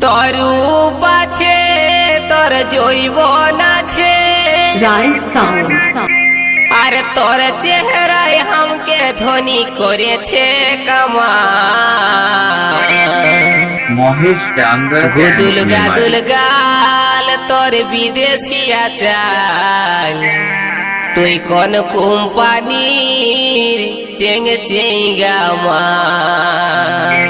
তোর রূপ আছে তোর যৌবন আছে আর তোর চেহারায় हमके ধনী করেছে কামাল। মহেশ ডাঙ্গা গুদুল গাদুল গাল তোর বিদেশিয়া চাল, তুই কোন কোম্পানির চেঙ্গ চেঙ্গা মাল।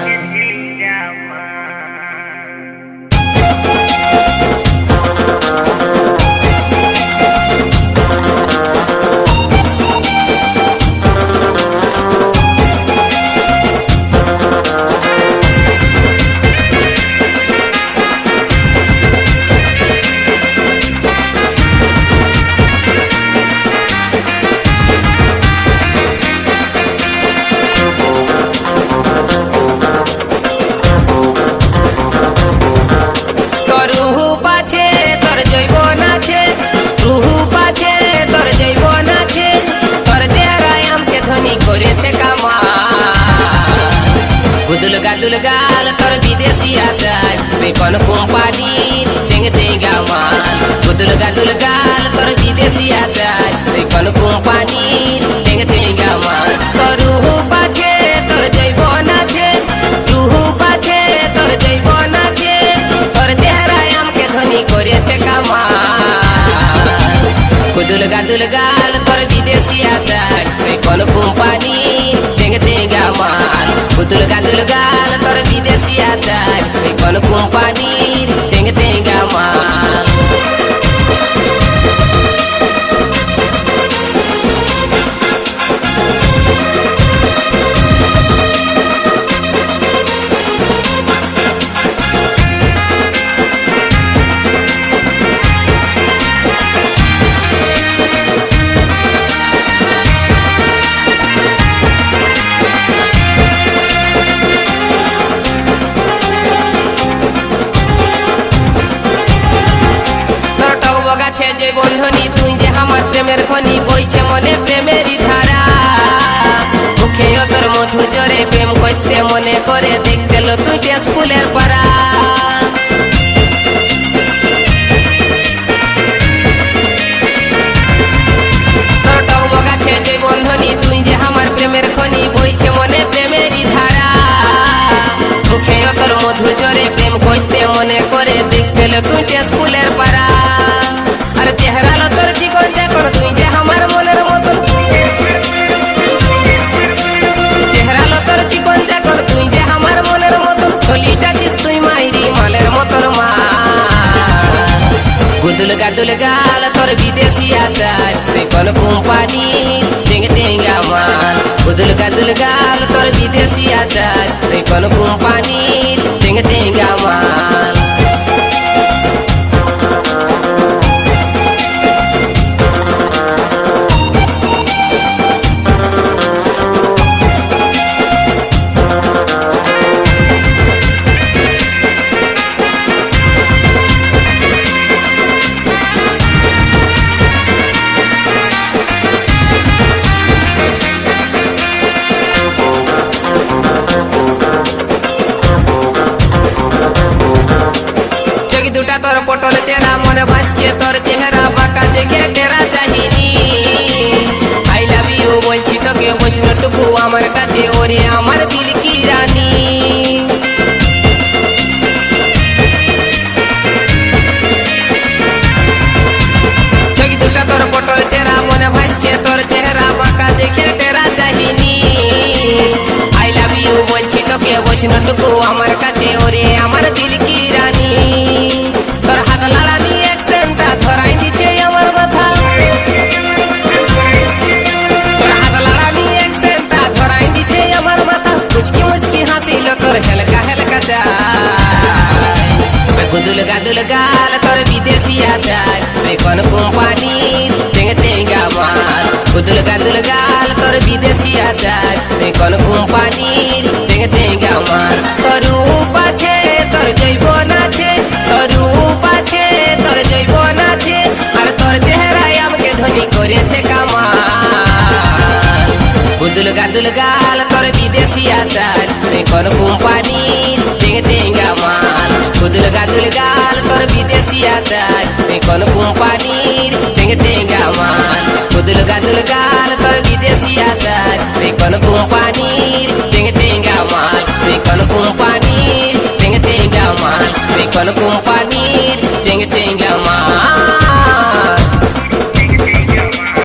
গুদুল গাদুল গাল তোর বিদেশিয়া চাল, তুই কোন কোম্পানির চেঙ্গে চেঙ্গা মাল। গুদুল গাদুল গাল তোর বিদেশিয়া চাল, তুই কোন কোম্পানির চেঙ্গে চেঙ্গা মাল। তোর রূপ আছে তোর যৌবন আছে, রূপ আছে তোর যৌবন আছে, তোর চেহারায় हमके ধনী করেছে কামাল। গুদুল গাদুল গাল তোর বিদেশিয়া চাল, তুই কোন কোম্পানির চেঙ্গে চেঙ্গা মাল। গুদুল গাদুল গাল তোর বিদেশিয়া চাল, তুই কোন কোম্পানির চেঙ্গে চেঙ্গা মাল। গাছে যে বন্ধনী তুই যে আমার প্রেমের খনি, বইছে মনে প্রেমেরই ধারা। মুখে তোর মধু জরে প্রেম করতে মনে করে, দেখতে লো তুই স্কুলের পাড়া। তোর টব গাছে যে বন্ধনী তুই যে আমার প্রেমের খনি, বইছে মনে প্রেমেরই ধারা। মুখে তোর মধু জরে প্রেম করতে মনে করে, দেখতে লো তুই স্কুলের পাড়া। আর চেহারা লো তোর চিকন চাকর, তুই যে আমার মনের মতন। চেহারা লো তোর চিকন চাকর, তুই যে আমার মনের মতন। চলিটাছিস তুই মাইরি মালের মতন মাল। গুদুল গাদুল গাল তোর বিদেশিয়া চাল, তুই কোন কোম্পানির চেঙ্গে চেঙ্গা মাল। গুদুল গাদুল গাল তোর বিদেশিয়া চাল, তুই কোন কোম্পানির চেঙ্গে চেঙ্গা মাল। দুটা তোর পটল চেরা মনে ভাসছে তোর চেহারা, বাঁকা জেগে টেরা চাহিনি। আই লাভ ইউ বলছি তোকে বৈষ্ণটুকু আমার কাছে, ওরে আমার দিল কি রানী। চোখ দুটা তোর পটল চেরা মনে ভাসছে তোর চেহারা, বাঁকা জেগে টেরা চাহিনি। আই লাভ ইউ বলছি তোকে বৈষ্ণটুকু আমার কাছে, ওরে আমার দিল কি রানী। তোর হাত লালানি অ্যাকসেন্টটা ধরাই দিচ্ছে আমার মাথা, তোর হাত লালানি অ্যাকসেন্টটা ধরাই দিচ্ছে আমার মাথা। মুচকি মুচকি হাসিল তোর হেলকা হেলকা চাল। গুদুল গাদুল গাল তোর বিদেশিয়া চাল, তুই কোন কোম্পানির চেঙ্গে চেঙ্গা মাল। গুদুল গাদুল গাল তোর বিদেশিয়া চাল, তুই কোন কোম্পানির চেঙ্গে চেঙ্গা মাল। তোর রূপ আছে তোর যৌবন আছে, তোর রূপ আছে তোর যৌবন আছে, আর তোর চেহারায় हमके ধনী করেছে কামাল। গুদুল গাদুল গাল তোর বিদেশিয়া চাল, তুই কোন কোম্পানির চেঙ্গে চেঙ্গা মাল। গুদুল গাদুল গাল তোর বিদেশি আচার তুই কোন কোম্পানির চেঙ্গে চেঙ্গা মাল গুদুল গাদুল গাল তোর বিদেশি আচার তুই কোন কোম্পানির চেঙ্গে চেঙ্গা মাল তুই কোন কোম্পানির চেঙ্গে চেঙ্গা মাল তুই কোন কোম্পানির চেঙ্গে চেঙ্গা মাল